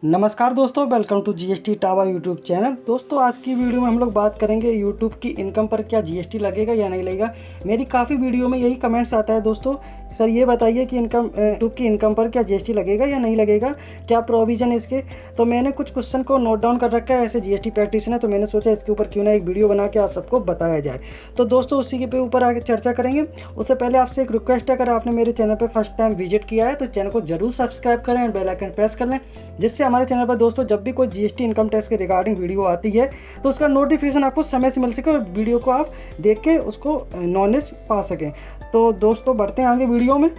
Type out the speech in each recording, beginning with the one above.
नमस्कार दोस्तों, welcome to GST टावा यूट्यूब चैनल। दोस्तों आज की वीडियो में हम लोग बात करेंगे यूट्यूब की इनकम पर क्या जीएसटी लगेगा या नहीं लगेगा। मेरी काफ़ी वीडियो में यही कमेंट्स आता है दोस्तों, सर ये बताइए कि यूट्यूब की इनकम पर क्या जीएसटी लगेगा या नहीं लगेगा, क्या प्रोविज़न है इसके। तो मैंने कुछ क्वेश्चन को नोट डाउन कर रखा है ऐसे जीएसटी प्रैक्टिशनर, तो मैंने सोचा इसके ऊपर क्यों ना एक वीडियो बना के आप सबको बताया जाए। तो दोस्तों उसी के ऊपर आगे चर्चा करेंगे। उससे पहले आपसे एक रिक्वेस्ट है, अगर आपने मेरे चैनल पर फर्स्ट टाइम विजिट किया है तो चैनल को जरूर सब्सक्राइब करें और बेल आइकन प्रेस कर लें, जिससे हमारे चैनल पर दोस्तों जब भी कोई जीएसटी इनकम टैक्स के रिगार्डिंग वीडियो आती है तो उसका नोटिफिकेशन आपको समय से मिल सके और वीडियो को आप देख के उसको नॉलेज पा सकें। तो दोस्तों बढ़ते हैं आगे वीडियो में।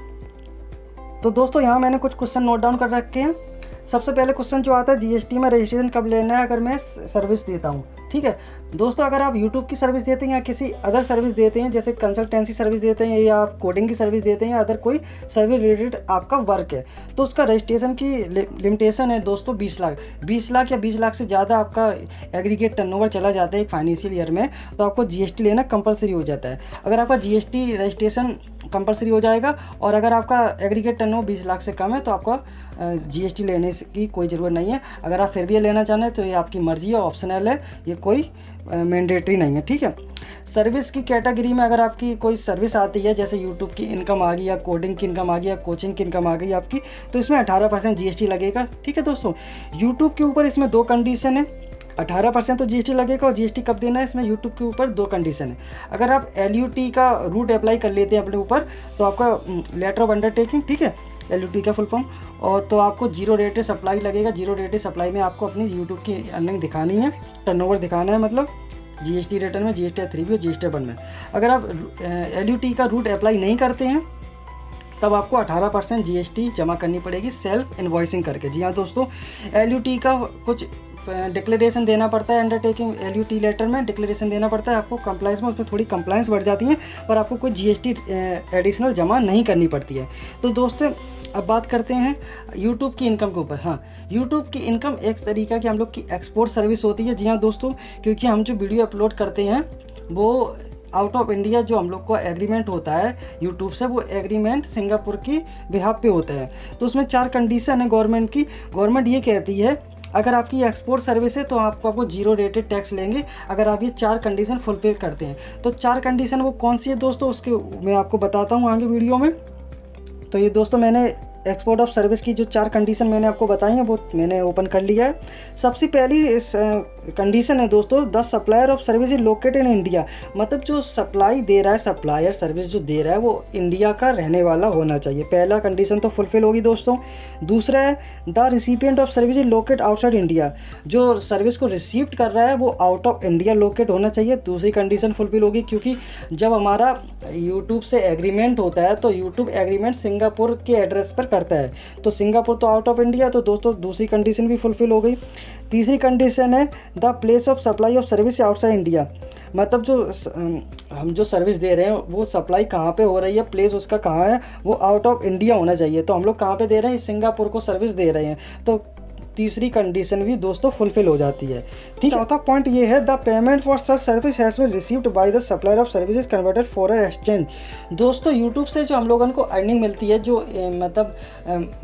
तो दोस्तों यहाँ मैंने कुछ क्वेश्चन नोट डाउन कर रखे हैं। सबसे पहले क्वेश्चन जो आता है, जीएसटी में रजिस्ट्रेशन कब लेना है अगर मैं सर्विस देता हूँ। ठीक है दोस्तों, अगर आप यूट्यूब की सर्विस देते हैं या किसी अदर सर्विस देते हैं, जैसे कंसल्टेंसी सर्विस देते हैं या आप कोडिंग की सर्विस देते हैं या अदर कोई सर्विस रिलेटेड आपका वर्क है, तो उसका रजिस्ट्रेशन की लिमिटेशन है दोस्तों 20 लाख। 20 लाख या 20 लाख से ज़्यादा आपका एग्रीगेट टर्नओवर चला जाता है एक फाइनेंशियल ईयर में, तो आपको जीएसटी लेना कंपलसरी हो जाता है। अगर आपका जीएसटी रजिस्ट्रेशन कंपलसरी हो जाएगा और अगर आपका एग्रीगेट टर्नओवर 20 लाख से कम है तो आपका जीएसटी लेने की कोई ज़रूरत नहीं है। अगर आप फिर भी ये लेना चाहते हैं तो ये आपकी मर्ज़ी है, ऑप्शनल है, ये कोई मैंडेटरी नहीं है। ठीक है, सर्विस की कैटेगरी में अगर आपकी कोई सर्विस आती है, जैसे यूट्यूब की इनकम आ गई या कोडिंग की इनकम आ गई या कोचिंग की इनकम आ गई आपकी, तो इसमें 18% जीएसटी लगेगा। ठीक है दोस्तों, यूट्यूब के ऊपर इसमें दो कंडीशन है, 18% तो जीएसटी लगेगा और जीएसटी कब देना है इसमें यूट्यूब के ऊपर दो कंडीशन है। अगर आप LUT का रूट अप्लाई कर लेते हैं अपने ऊपर तो आपका लेटर ऑफ अंडरटेकिंग, ठीक है, LUT का फुल फॉर्म, और तो आपको जीरो रेटेड सप्लाई लगेगा। जीरो रेटेड सप्लाई में आपको अपनी यूट्यूब की अर्निंग दिखानी है, टर्नओवर दिखाना है, मतलब जीएसटी रिटर्न में, GST 3B और GST 1 में। अगर आप LUT का रूट अप्लाई नहीं करते हैं तब आपको 18% जीएसटी जमा करनी पड़ेगी सेल्फ इन्वॉइसिंग करके। जी हाँ दोस्तों, LUT का कुछ डिक्लेरेशन देना पड़ता है, अंडरटेकिंग LUT लेटर में डिक्लेरेशन देना पड़ता है आपको कंप्लाइंस में, उसमें थोड़ी कंप्लाइंस बढ़ जाती है पर आपको कोई जीएसटी एडिशनल जमा नहीं करनी पड़ती है। तो दोस्तों अब बात करते हैं यूट्यूब की इनकम के ऊपर। हाँ, यूट्यूब की इनकम एक तरीका की हम लोग की एक्सपोर्ट सर्विस होती है। जी हाँ दोस्तों, क्योंकि हम जो वीडियो अपलोड करते हैं वो आउट ऑफ इंडिया जो हम लोग को एग्रीमेंट होता है यूट्यूब से, वो एग्रीमेंट सिंगापुर की बिहाफ पे होता है। तो उसमें 4 कंडीशन है गवर्नमेंट की। गवर्नमेंट ये कहती है अगर आपकी एक्सपोर्ट सर्विस है तो आपको जीरो रेटेड टैक्स लेंगे अगर आप ये 4 कंडीशन फुलफिल करते हैं। तो 4 कंडीशन वो कौन सी है दोस्तों, उसके मैं आपको बताता हूँ आगे वीडियो में। तो ये दोस्तों मैंने एक्सपोर्ट ऑफ सर्विस की जो 4 कंडीशन मैंने आपको बताई हैं वो मैंने ओपन कर लिया है। सबसे पहली इस कंडीशन है दोस्तों, the supplier of service is located in India. मतलब जो सप्लाई दे रहा है, सप्लायर सर्विस जो दे रहा है वो इंडिया का रहने वाला होना चाहिए। पहला कंडीशन तो फुलफिल होगी दोस्तों। दूसरा है the recipient of service is locate outside India. जो सर्विस को रिसीव कर रहा है वो आउट ऑफ इंडिया लोकेट होना चाहिए। दूसरी कंडीशन फुलफिल होगी, क्योंकि जब हमारा यूट्यूब से एग्रीमेंट होता है तो यूट्यूब एग्रीमेंट सिंगापुर के एड्रेस पर करता है, तो सिंगापुर तो आउट ऑफ इंडिया, तो दोस्तों दूसरी कंडीशन भी फुलफिल हो गई। तीसरी कंडीशन है the place of supply of service outside India. मतलब जो हम जो सर्विस दे रहे हैं वो सप्लाई कहाँ पे हो रही है, प्लेस उसका कहाँ है, वो आउट ऑफ इंडिया होना चाहिए। तो हम लोग कहाँ पे दे रहे हैं, सिंगापुर को सर्विस दे रहे हैं, तो तीसरी कंडीशन भी दोस्तों फुलफिल हो जाती है। ठीक है, चौथा पॉइंट ये है the payment for such service has been received by the supplier of services converted foreign exchange. दोस्तों यूट्यूब से जो हम लोगों को अर्निंग मिलती है, जो मतलब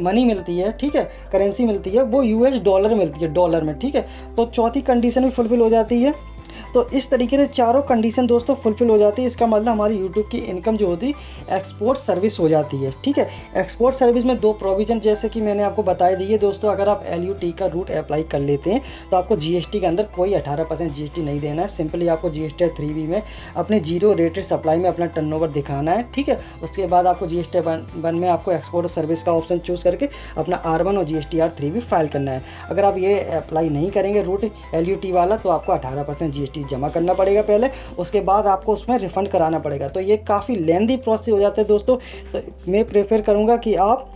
मनी मिलती है, ठीक है, करेंसी मिलती है, वो US डॉलर मिलती है, डॉलर में। ठीक है, तो चौथी कंडीशन भी फुलफिल हो जाती है। तो इस तरीके से चारों कंडीशन दोस्तों फुलफिल हो जाती है। इसका मतलब हमारी यूट्यूब की इनकम जो होती है एक्सपोर्ट सर्विस हो जाती है। ठीक है, एक्सपोर्ट सर्विस में 2 प्रोविज़न जैसे कि मैंने आपको बताई दी है दोस्तों। अगर आप LUT का रूट अप्लाई कर लेते हैं तो आपको जीएसटी के अंदर कोई 18% जीएसटी नहीं देना है। सिंपली आपको GST 3B में अपने जीरो रेटेड सप्लाई में अपना टर्नओवर दिखाना है। ठीक है, उसके बाद आपको GST 1 में आपको एक्सपोर्ट सर्विस का ऑप्शन चूज़ करके अपना R1 और GSTR 3B फाइल करना है। अगर आप ये अप्लाई नहीं करेंगे रूट LUT वाला तो आपको 18% जीएसटी जमा करना पड़ेगा पहले, उसके बाद आपको उसमें रिफ़ंड कराना पड़ेगा। तो ये काफ़ी लेंदी प्रोसेस हो जाता है दोस्तों। तो मैं प्रेफर करूँगा कि आप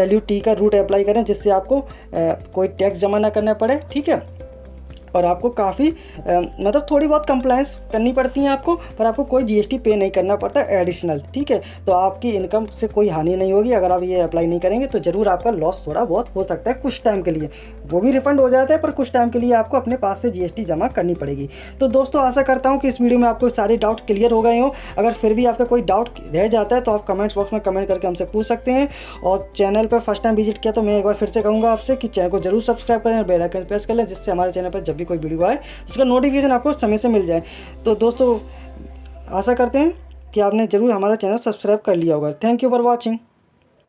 LUT का रूट अप्लाई करें, जिससे आपको कोई टैक्स जमा ना करना पड़े। ठीक है, और आपको काफ़ी मतलब थोड़ी बहुत कंप्लाइंस करनी पड़ती है आपको, पर आपको कोई जीएसटी पे नहीं करना पड़ता एडिशनल, ठीक है। तो आपकी इनकम से कोई हानि नहीं होगी अगर आप ये अप्लाई नहीं करेंगे। तो ज़रूर आपका लॉस थोड़ा बहुत हो सकता है कुछ टाइम के लिए, वो भी रिफंड हो जाता है, पर कुछ टाइम के लिए आपको अपने पास से जीएसटी जमा करनी पड़ेगी। तो दोस्तों आशा करता हूँ कि इस वीडियो में आपको सारे डाउट क्लियर हो गए हों। अगर फिर भी आपका कोई डाउट रह जाता है तो आप कमेंट्स बॉक्स में कमेंट करके हमसे पूछ सकते हैं। और चैनल पर फर्स्ट टाइम विजिट किया तो मैं एक बार फिर से कहूँगा आपसे कि चैनल को जरूर सब्सक्राइब करें और बेल आइकन प्रेस कर लें, जिससे हमारे चैनल पर जब भी कोई वीडियो आए उसका नोटिफिकेशन आपको समय से मिल जाए। तो दोस्तों आशा करते हैं कि आपने ज़रूर हमारा चैनल सब्सक्राइब कर लिया होगा। Thank you for watching.